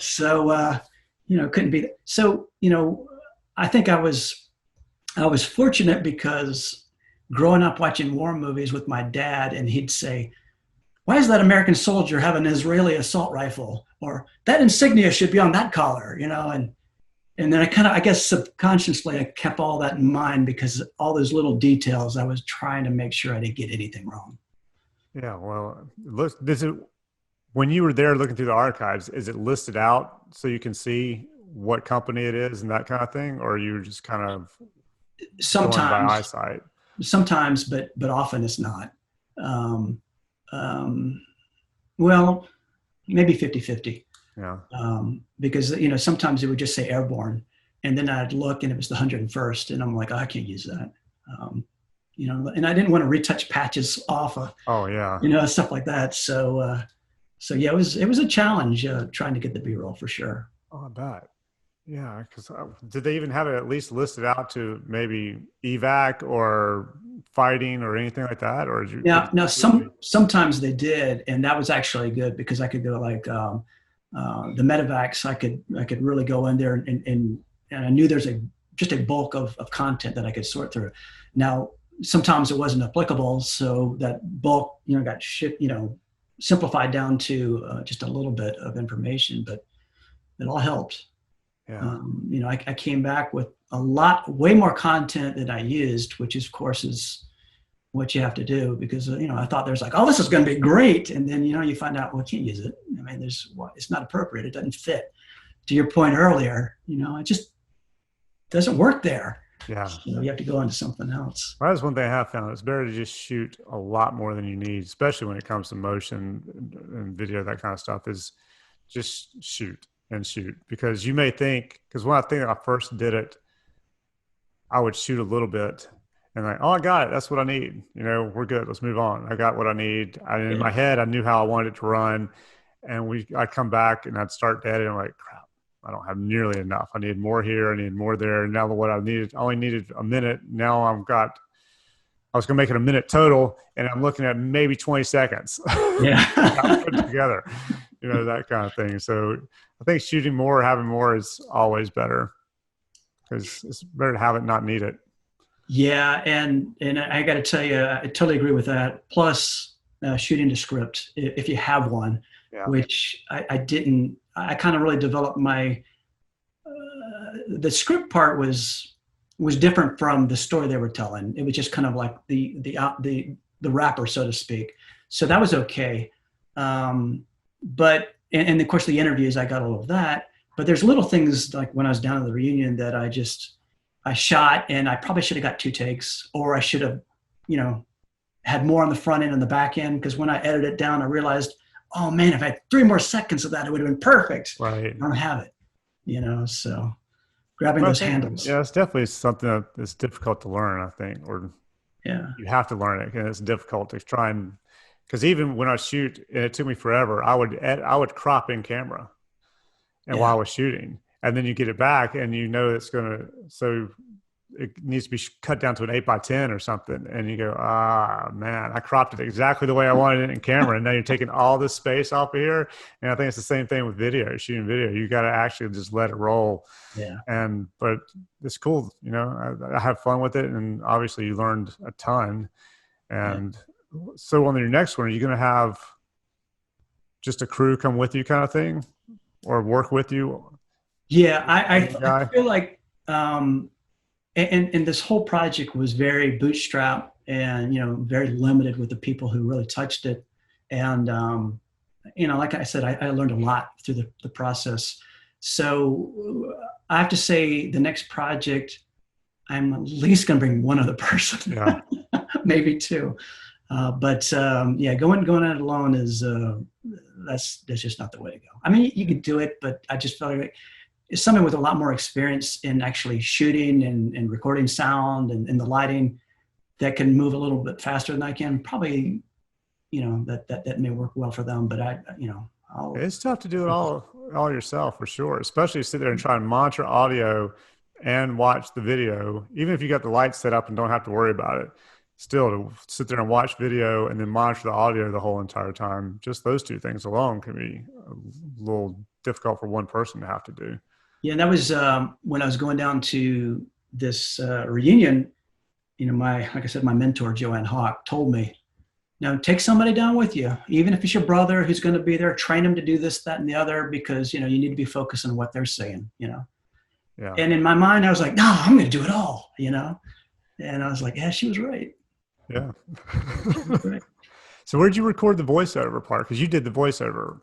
So, couldn't be. So, I think I was fortunate because growing up watching war movies with my dad, and he'd say, why does that American soldier have an Israeli assault rifle? Or that insignia should be on that collar, and then I guess subconsciously I kept all that in mind, because all those little details, I was trying to make sure I didn't get anything wrong. Yeah. Well, look, when you were there looking through the archives, is it listed out so you can see what company it is and that kind of thing? Or you just kind of sometimes going by eyesight? Sometimes, but often it's not. Well, maybe 50-50. Yeah. Because, sometimes it would just say airborne, and then I'd look and it was the 101st, and I'm like, oh, I can't use that. And I didn't want to retouch patches off of, stuff like that. So yeah, it was a challenge trying to get the B-roll for sure. Oh, I bet. Yeah. Because did they even have it at least listed out to maybe evac or fighting or anything like that? Or sometimes they did, and that was actually good, because I could go like the medevacs. I could really go in there and I knew there's just a bulk of content that I could sort through. Now, sometimes it wasn't applicable, so that bulk got simplified down to just a little bit of information, but it all helped. Yeah. I came back with way more content than I used, which of course is what you have to do, because, I thought there's like, oh, this is going to be great. And then, you find out, well, I can't use it. I mean, it's not appropriate. It doesn't fit. To your point earlier, it just doesn't work there. Yeah. So you have to go into something else. Well, that's one thing I have found. It's better to just shoot a lot more than you need, especially when it comes to motion and video, that kind of stuff, is just shoot. Because you may think, because when I first did it, I would shoot a little bit and like, oh, I got it. That's what I need. We're good. Let's move on. I got what I need. In my head, I knew how I wanted it to run. And I'd come back and I'd start to edit. And I'm like, crap, I don't have nearly enough. I need more here. I need more there. And now what I only needed a minute. Now I was going to make it a minute total, and I'm looking at maybe 20 seconds. Yeah. Put it together, that kind of thing. So I think shooting more, having more is always better, because it's better to have it, not need it. Yeah. And I got to tell you, I totally agree with that. Plus shooting to script, if you have one, which I didn't I kind of really developed the script part was different from the story they were telling. It was just kind of like the wrapper, so to speak. So that was okay. But and of course the interviews, I got all of that. But there's little things like when I was down at the reunion that I shot, and I probably should have got 2 takes, or I should have, had more on the front end and the back end. Because when I edited it down, I realized, oh man, if I had 3 more seconds of that, it would have been perfect. Right. I don't have it, so grabbing those handles. Yeah, it's definitely something that's difficult to learn, I think, or you have to learn it, and it's difficult to try and, because even when I shoot, and it took me forever, I would crop in camera, and while I was shooting, and then you get it back, and it's so it needs to be cut down to an 8x10 or something, and you go, man, I cropped it exactly the way I wanted it in camera, and now you're taking all this space off of here. And I think it's the same thing with video, shooting video. You got to actually just let it roll. Yeah. But it's cool, I have fun with it, and obviously you learned a ton. And so on your next one, are you going to have just a crew come with you kind of thing, or work with you? Yeah, I feel like, and this whole project was very bootstrap and, very limited with the people who really touched it. And, like I said, I learned a lot through the process. So I have to say the next project, I'm at least going to bring one other person, maybe 2. But going at it alone is, that's just not the way to go. I mean, you could do it, but I just felt like it's something with a lot more experience in actually shooting and recording sound and the lighting that can move a little bit faster than I can. Probably, that may work well for them, but it's tough to do it all yourself, for sure, especially sit there and try and monitor audio and watch the video. Even if you got the lights set up and don't have to worry about it, still to sit there and watch video and then monitor the audio the whole entire time, just those 2 things alone can be a little difficult for one person to have to do. Yeah, and that was when I was going down to this reunion. Like I said, my mentor Joanne Hawk told me, "Now take somebody down with you, even if it's your brother who's going to be there. Train them to do this, that, and the other, because you need to be focused on what they're saying." Yeah. And in my mind, I was like, "No, I'm going to do it all." And I was like, "Yeah, she was right." Yeah. Right. So where'd you record the voiceover part? Because you did the voiceover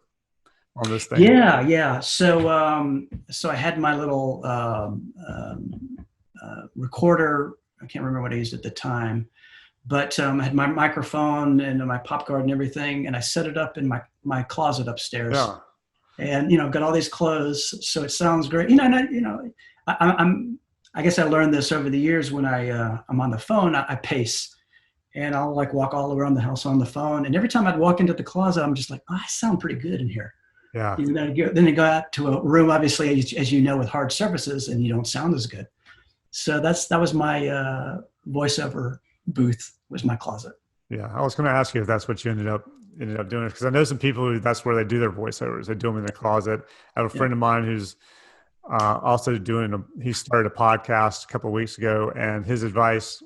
on this thing. Yeah. So I had my little recorder. I can't remember what I used at the time, but I had my microphone and my pop guard and everything, and I set it up in my closet upstairs. Yeah. And got all these clothes, so it sounds great. I guess I learned this over the years when I'm on the phone. I pace. And I'll walk all around the house on the phone. And every time I'd walk into the closet, I'm just like, I sound pretty good in here. Yeah. Then you go out to a room, obviously, as you know, with hard surfaces, and you don't sound as good. So that was my voiceover booth, was my closet. Yeah. I was going to ask you if that's what you ended up doing, because I know some people who that's where they do their voiceovers. They do them in their closet. I have a friend of mine who's also he started a podcast a couple of weeks ago, and his advice,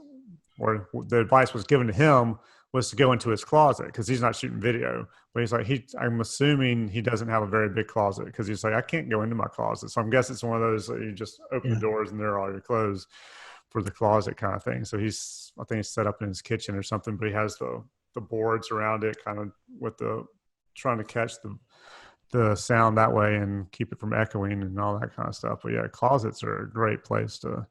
or the advice was given to him, was to go into his closet, because he's not shooting video. But he's like, I'm assuming he doesn't have a very big closet, because he's like, I can't go into my closet. So I'm guessing it's one of those that you just open the doors and there are all your clothes for the closet kind of thing. So I think he's set up in his kitchen or something, but he has the boards around it, kind of with trying to catch the sound that way and keep it from echoing and all that kind of stuff. But yeah, closets are a great place to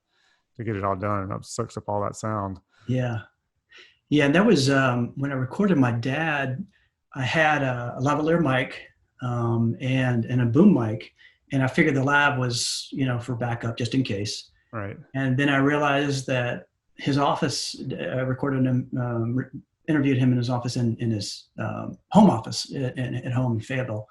get it all done, and it sucks up all that sound. Yeah. And that was when I recorded my dad. I had a lavalier mic and a boom mic, and I figured the lav was for backup just in case. Right. And then I realized that his office, I recorded him, interviewed him in his office, in his home office at home in Fayetteville.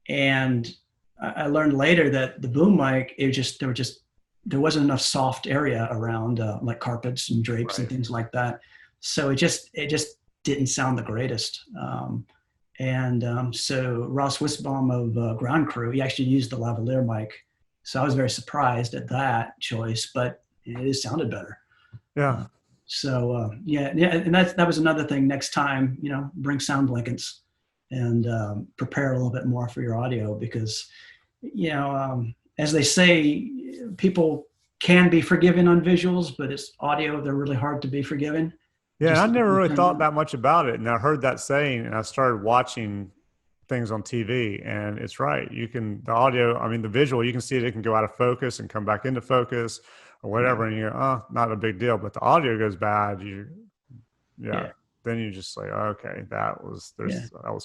And I learned later that the boom mic, there wasn't enough soft area around, like carpets and drapes and things like that. So it just didn't sound the greatest. So Ross Wisbaum of Ground Crew, he actually used the lavalier mic. So I was very surprised at that choice, but it sounded better. Yeah. And that was another thing. Next time, bring sound blankets and prepare a little bit more for your audio because, as they say, people can be forgiving on visuals, but it's audio. They're really hard to be forgiven. Yeah, I never really thought that much about it. And I heard that saying and I started watching things on TV, and it's right. The audio, I mean, the visual, you can see it can go out of focus and come back into focus or whatever. And you go, oh, not a big deal, but the audio goes bad. Then you just like, okay, that was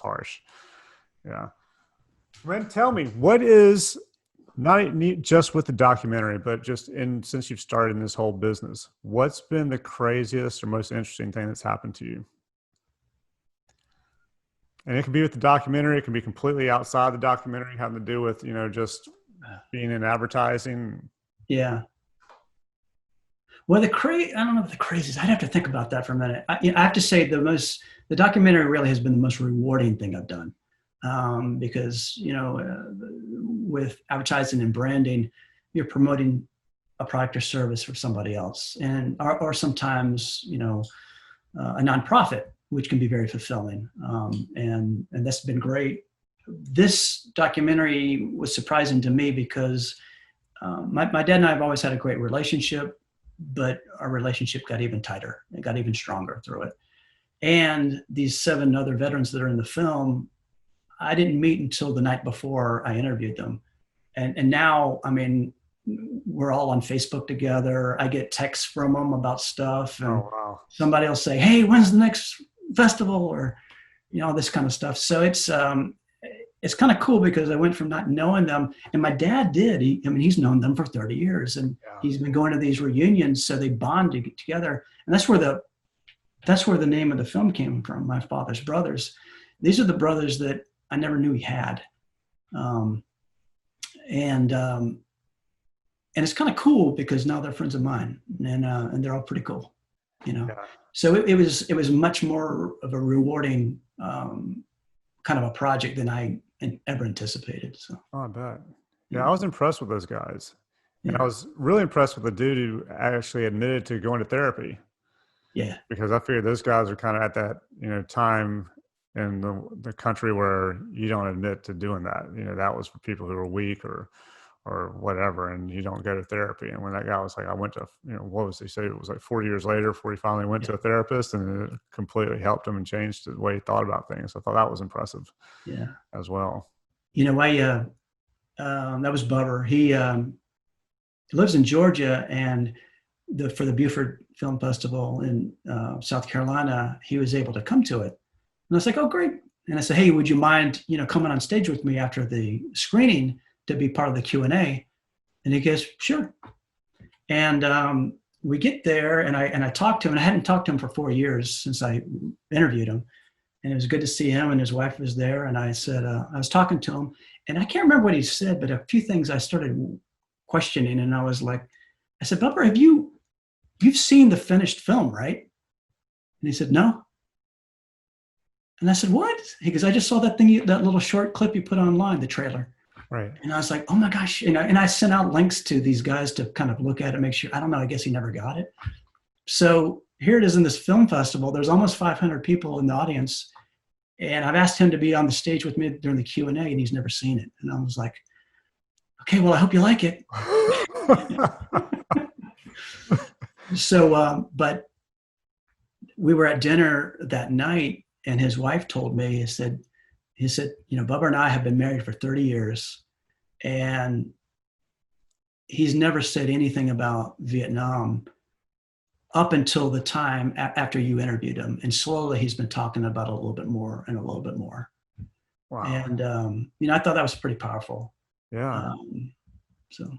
harsh. Yeah. Ren, tell me, what is, not just with the documentary, but just since you've started in this whole business, what's been the craziest or most interesting thing that's happened to you? And it can be with the documentary. It can be completely outside the documentary, having to do with, just being in advertising. Yeah. Well, I don't know if the craziest, I'd have to think about that for a minute. I have to say the documentary really has been the most rewarding thing I've done. Because, with advertising and branding, you're promoting a product or service for somebody else or sometimes, a nonprofit, which can be very fulfilling. And that's been great. This documentary was surprising to me because my dad and I have always had a great relationship, but our relationship got even tighter. It got even stronger through it. And these 7 other veterans that are in the film, I didn't meet until the night before I interviewed them. And now, I mean, we're all on Facebook together. I get texts from them about stuff. And somebody will say, hey, when's the next festival? Or, this kind of stuff. So it's kind of cool because I went from not knowing them, and my dad did. He's known them for 30 years and he's been going to these reunions. So they bonded together. And that's where the name of the film came from, My Father's Brothers. These are the brothers that I never knew he had. And it's kind of cool because now they're friends of mine, and they're all pretty cool, So it was much more of a rewarding kind of a project than I ever anticipated. So. Oh, I bet. Yeah, I was impressed with those guys. And I was really impressed with the dude who actually admitted to going to therapy. Yeah. Because I figured those guys are kind of at that, time in the country where you don't admit to doing that. That was for people who are weak or whatever, and you don't go to therapy. And when that guy was like, I went to, what was he say? It was like 40 years later before he finally went to a therapist, and it completely helped him and changed the way he thought about things. I thought that was impressive. Yeah. As well. That was Bubber. He lives in Georgia, and for the Beaufort Film Festival in South Carolina, he was able to come to it. And I was like, oh, great. And I said, hey, would you mind, coming on stage with me after the screening to be part of the Q&A? And he goes, sure. And we get there, and I talked to him, and I hadn't talked to him for 4 years since I interviewed him. And it was good to see him, and his wife was there. And I said, I was talking to him, and I can't remember what he said, but a few things I started questioning. And I was like, I said, Bubber, you've seen the finished film, right? And he said, no. And I said, what? He goes, I just saw that little short clip you put online, the trailer. Right. And I was like, oh my gosh. And I sent out links to these guys to kind of look at it, make sure, I don't know, I guess he never got it. So here it is in this film festival. There's almost 500 people in the audience. And I've asked him to be on the stage with me during the Q&A, and he's never seen it. And I was like, okay, well, I hope you like it. So, but we were at dinner that night, and his wife told me, he said, Bubba and I have been married for 30 years, and he's never said anything about Vietnam up until the time after you interviewed him. And slowly he's been talking about it a little bit more and a little bit more. Wow. And, I thought that was pretty powerful. Yeah. So.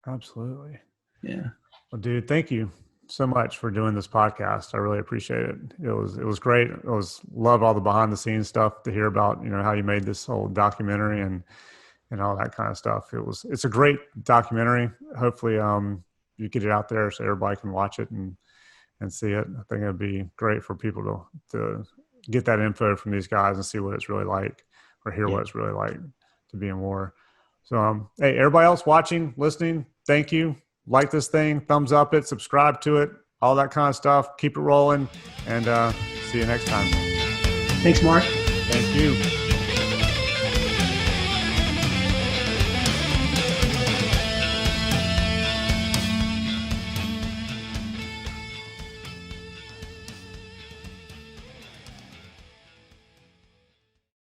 Absolutely. Yeah. Well, dude, thank you so much for doing this podcast. I really appreciate it. It was great. Love all the behind the scenes stuff to hear about, how you made this whole documentary and all that kind of stuff. It's a great documentary. Hopefully, you get it out there so everybody can watch it and see it. I think it'd be great for people to get that info from these guys and see what it's really like, or hear what it's really like to be in war. So, hey, everybody else watching, listening, thank you. Like this thing, thumbs up it, subscribe to it, all that kind of stuff. Keep it rolling, and see you next time. Thanks, Mark. Thank you.